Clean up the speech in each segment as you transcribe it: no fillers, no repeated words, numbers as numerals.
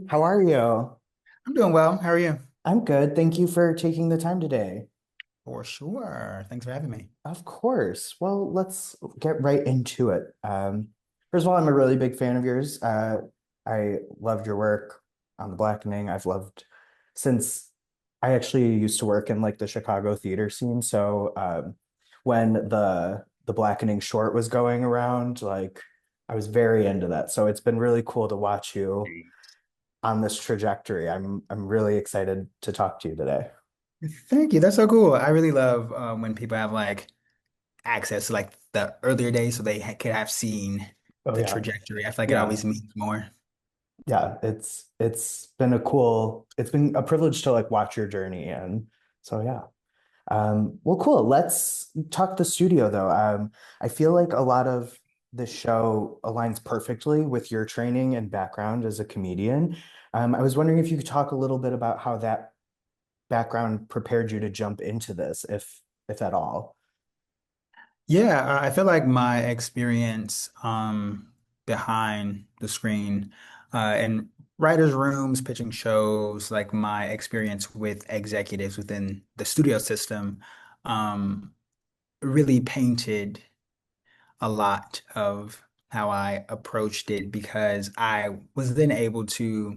How are you? I'm doing well. How are you? I'm good. Thank you for taking the time today. For sure. Thanks for having me. Of course. Well, let's get right into it. First of all, I'm a really big fan of yours. I loved your work on The Blackening. I've loved since I actually used to work in like the Chicago theater scene. So when the Blackening short was going around, like I was very into that. So it's been really cool to watch you on this trajectory. I'm really excited to talk to you today. Thank you. That's so cool. I really love when people have like access to like the earlier days so they ha could have seen Oh the yeah. trajectory. I feel like it Yeah. always means more. Yeah, it's been a privilege to like watch your journey, and so yeah. Well, cool. Let's talk the studio though. I feel like a lot of the show aligns perfectly with your training and background as a comedian. I was wondering if you could talk a little bit about how that background prepared you to jump into this, if at all. Yeah, I feel like my experience behind the screen in writers' rooms, pitching shows, like my experience with executives within the studio system um, really painted a lot of how I approached it because I was then able to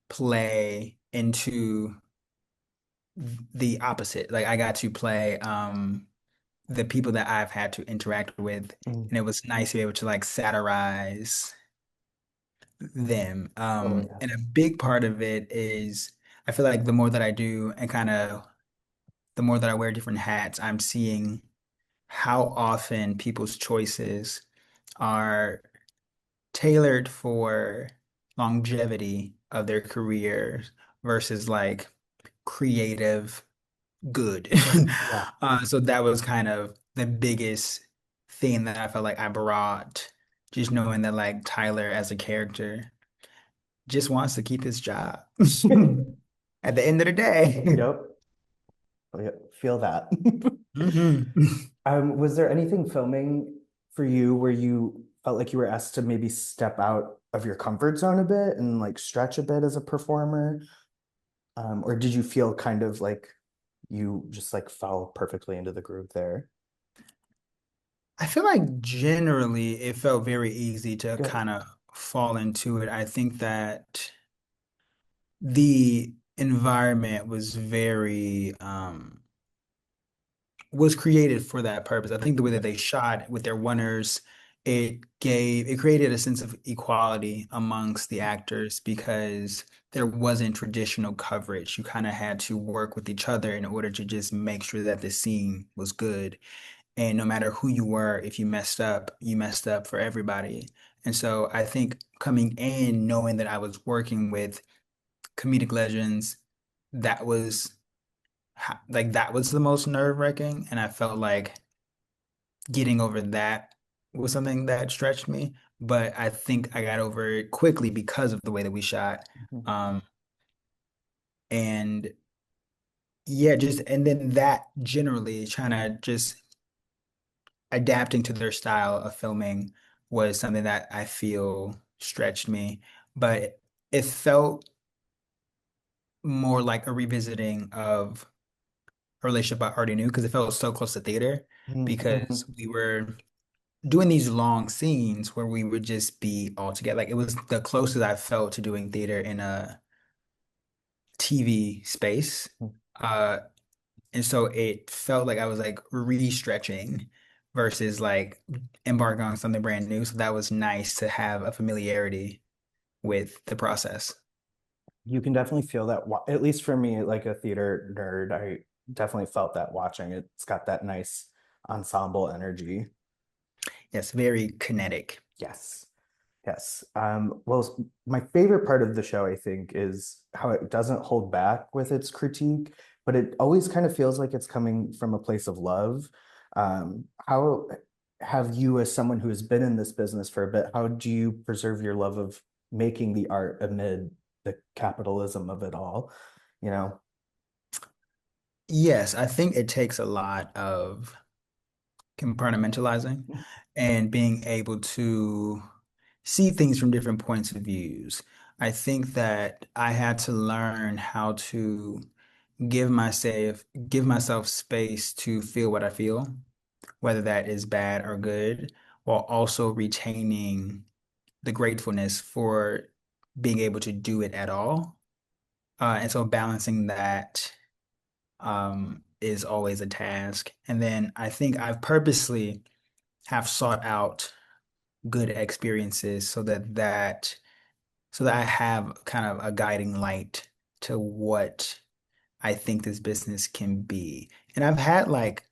play into the opposite. Like I got to play the people that I've had to interact with, Mm. and it was nice to be able to like satirize them. Oh yeah. And a big part of it is I feel like the more that I do and kind of the more that I wear different hats, I'm seeing how often people's choices are tailored for longevity of their careers versus like creative good. Yeah. So that was kind of the biggest thing that I felt like I brought, just knowing that like Tyler as a character just wants to keep his job at the end of the day. Yep. Oh, yeah. Feel that. Mhm. Was there anything filming for you where you felt like you were asked to maybe step out of your comfort zone a bit and like stretch a bit as a performer? Or did you feel kind of like you just like fell perfectly into the groove there? I feel like generally it felt very easy to Good. kind of fall into it. I think that the environment was very was created for that purpose. I think the way that Good. they shot with their oneers, it created a sense of equality amongst the actors because there wasn't traditional coverage. You kind of had to work with each other in order to just make sure that the scene was good. And no matter who you were, if you messed up for everybody. And so I think coming in, knowing that I was working with comedic legends, that was like that was the most nerve-wracking. And I felt like getting over that was something that stretched me. But I think I got over it quickly because of the way that we shot. Mhm. Um, and yeah, just and then that generally trying to just adapting to their style of filming was something that I feel stretched me, but it felt more like a revisiting of a relationship I already knew because it felt so close to theater because Mhm. we were doing these long scenes where we would just be all together. Like it was the closest I felt to doing theater in a TV space. Uh, And so it felt like I was like re-stretching versus like embarking on something brand new. So that was nice to have a familiarity with the process. You can definitely feel that, at least for me, like a theater nerd, I definitely felt that watching. It's got that nice ensemble energy. Yes, very kinetic. Yes. Yes. Well, my favorite part of the show, I think, is how it doesn't hold back with its critique, but it always kind of feels like it's coming from a place of love. How have you, as someone who has been in this business for a bit, how do you preserve your love of making the art amid the capitalism of it all? You know? Yes, I think it takes a lot of compartmentalizing and being able to see things from different points of views. I think that I had to learn how to give myself space to feel what I feel, whether that is bad or good, while also retaining the gratefulness for being able to do it at all. And so balancing that is always a task. And then I think I've purposely have sought out good experiences so that I have kind of a guiding light to what I think this business can be. And I've had like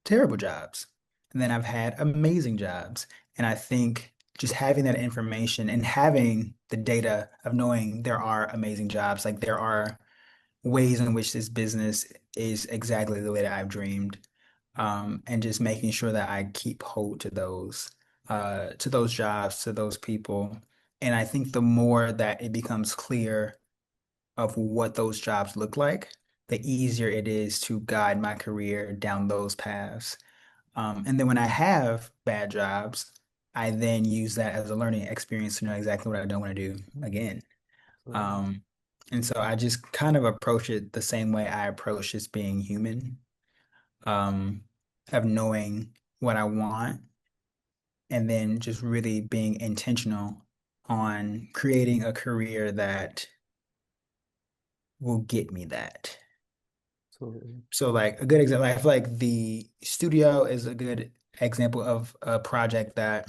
terrible jobs, and then I've had amazing jobs. And I think just having that information and having the data of knowing there are amazing jobs, like there are ways in which this business is exactly the way that I've dreamed, and just making sure that I keep hold to those jobs, to those people. And I think the more that it becomes clear of what those jobs look like, the easier it is to guide my career down those paths. And then when I have bad jobs, I then use that as a learning experience to know exactly what I don't want to do Mm, again. absolutely. Um, and so I just kind of approach it the same way I approach just being human, um, of knowing what I want and then just really being intentional on creating a career that will get me that. Absolutely. So like a good example, I feel like the studio is a good example of a project that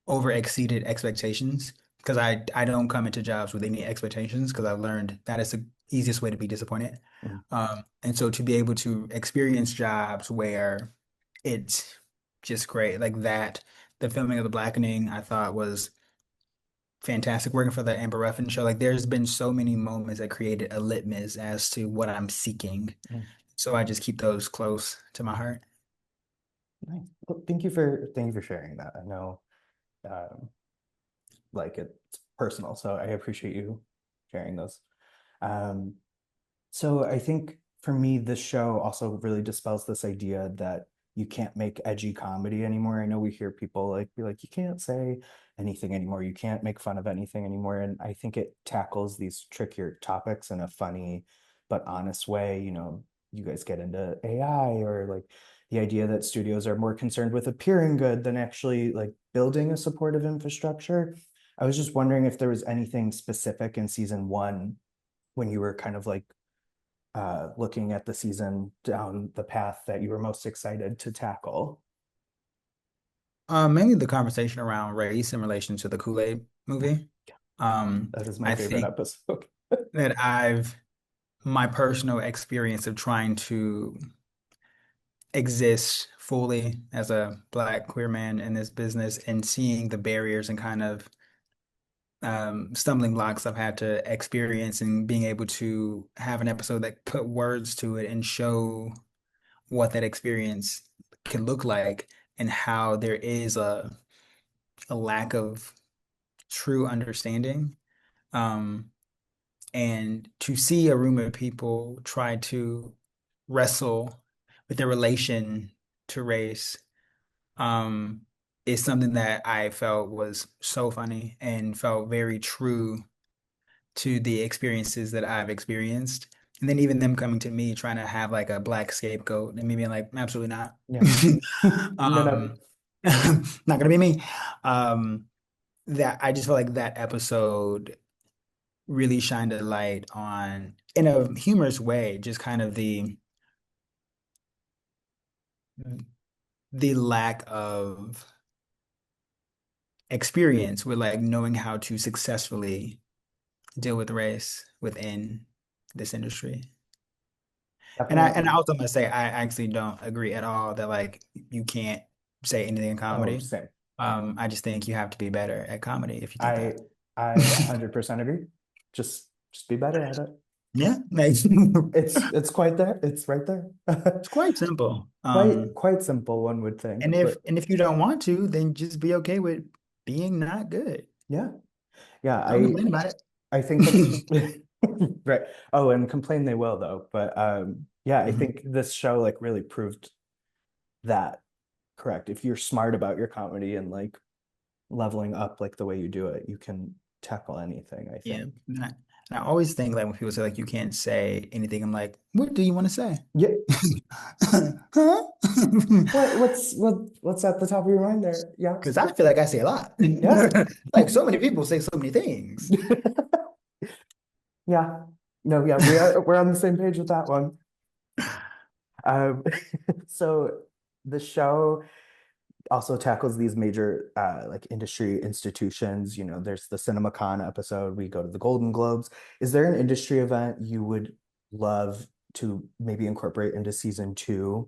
over exceeded expectations because I don't come into jobs with any expectations because I've learned that is the easiest way to be disappointed. Mm, And so to be able to experience jobs where it's just great, like that, the filming of The Blackening, I thought was fantastic. Working for the Amber Ruffin show, like there's been so many moments that created a litmus as to what I'm seeking. mm. So I just keep those close to my heart. Nice. Well, thank you for sharing that. I know um, like it's personal, so I appreciate you sharing those. Um, So I think for me, this show also really dispels this idea that you can't make edgy comedy anymore. I know we hear people like be like, you can't say anything anymore. You can't make fun of anything anymore. And I think it tackles these trickier topics in a funny but honest way. You guys get into AI or like the idea that studios are more concerned with appearing good than actually like building a supportive infrastructure. I was just wondering if there was anything specific in season one when you were kind of like looking at the season down the path that you were most excited to tackle. Mainly the conversation around race in relation to the Kool-Aid movie. That is my I favorite think episode. that my personal experience of trying to exist fully as a Black queer man in this business and seeing the barriers and kind of stumbling blocks I've had to experience and being able to have an episode that put words to it and show what that experience can look like and how there is a lack of true understanding. Um, and to see a room of people try to wrestle with their relation to race, um, is something that I felt was so funny and felt very true to the experiences that I've experienced. And then even them coming to me trying to have like a Black scapegoat and me being like, absolutely not. Yeah. No, no. Um, not gonna be me. Um, that I just feel like that episode really shined a light on, in a humorous way, just kind of the lack of experience with like knowing how to successfully deal with race within this industry. And I Definitely. also must say I actually don't agree at all that like you can't say anything in Oh, comedy. same. I just think you have to be better at comedy if you think I that. I 100% agree. Just be better at it. Yeah, like, It's quite there. It's right there. it's quite simple. Quite simple, one would think, but And if you don't want to, then just be okay with being not good. yeah. Yeah, Don't complain about I think that's it. right. Oh, and complain they will though. But yeah, I Mhm. think this show like really proved that correct. If you're smart about your comedy and like leveling up like the way you do it, you can tackle anything, I Yeah. think. And I always think like when people say like you can't say anything, I'm like, what do you want to say? Yeah. Huh? What's at the top of your mind there? Yeah. Because I feel like I say a lot. Yeah. Like so many people say so many things. Yeah. No, yeah, we're on the same page with that one. Um, so the show also tackles these major like industry institutions. You know, there's the CinemaCon episode. We go to the Golden Globes. Is there an industry event you would love to maybe incorporate into season two?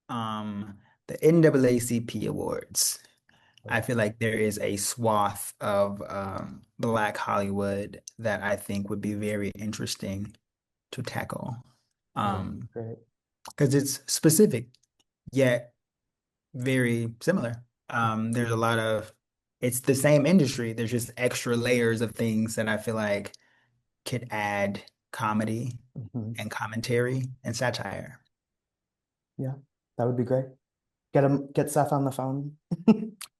The NAACP Awards. I feel like there is a swath of Black Hollywood that I think would be very interesting to tackle. That would be Um, great. because it's specific yet very similar. There's a lot of it's the same industry. There's just extra layers of things that I feel like could add comedy Mhm. and commentary and satire. Yeah, that would be great. Get Seth on the phone.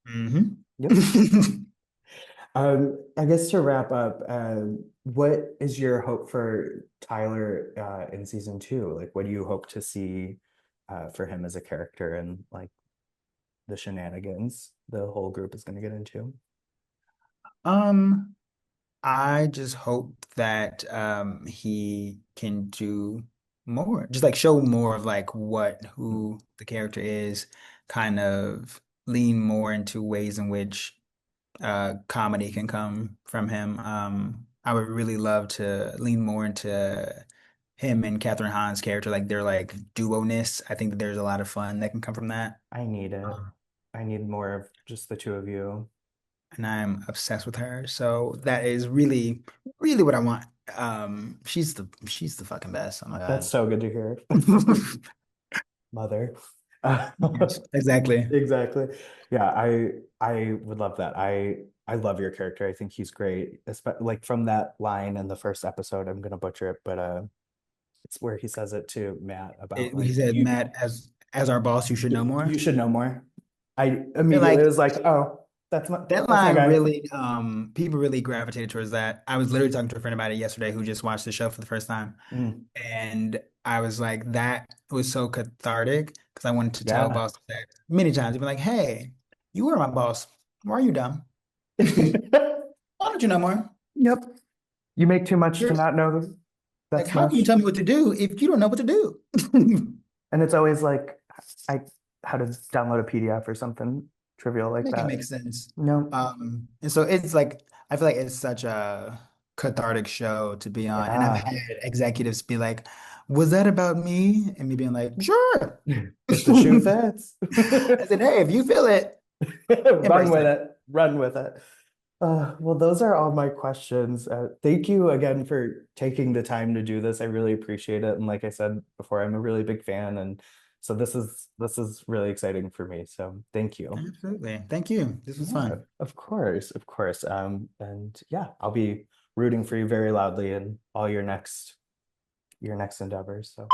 Hmm. Yep. I guess to wrap up, what is your hope for Tyler in season two? Like, what do you hope to see for him as a character and like the shenanigans the whole group is going to get into? Um, I just hope that he can do more, just like show more of like what who the character is, kind of lean more into ways in which comedy can come from him. I would really love to lean more into him and Catherine Hahn's character, like their like duo-ness. I think that there's a lot of fun that can come from that. I need it. Um, I need more of just the two of you. and I'm obsessed with her. So that is really, really what I want. She's the fucking best. Oh my That's God. so good to hear. Mother. Yes, exactly. Exactly. Yeah, I would love that. I love your character. I think he's great. Like from that line in the first episode, I'm gonna butcher it, but it's where he says it to Matt about He like said, Matt, as our boss, you should know more. you should know more. I I feel immediately like was like, oh, that that's my line guy. really, people really gravitated towards that. I was literally talking to a friend about it yesterday who just watched the show for the first time. Mm, And I was like, that was so cathartic because I wanted to tell yeah. boss that many times. He'd be like, hey, you were my boss. Why are you dumb? Why don't you know more? Yep. You make too much to You're not know like, that's how can you much. tell me what to do if you don't know what to do? And it's always like I how to download a PDF or something trivial like Make it that. make sense. No. And so it's like I feel like it's such a cathartic show to be on. And I've Yeah. had executives be like, was that about me? And me being like, sure. If the shoe fits. I said, hey, if you feel it, Run embrace with it. it. Run with it. Well, those are all my questions. Thank you again for taking the time to do this. I really appreciate it. And like I said before, I'm a really big fan, and so this is really exciting for me. So thank you. Absolutely. Thank you. This was Yeah, fun. of course, of course. And yeah, I'll be rooting for you very loudly in all your next endeavors. So.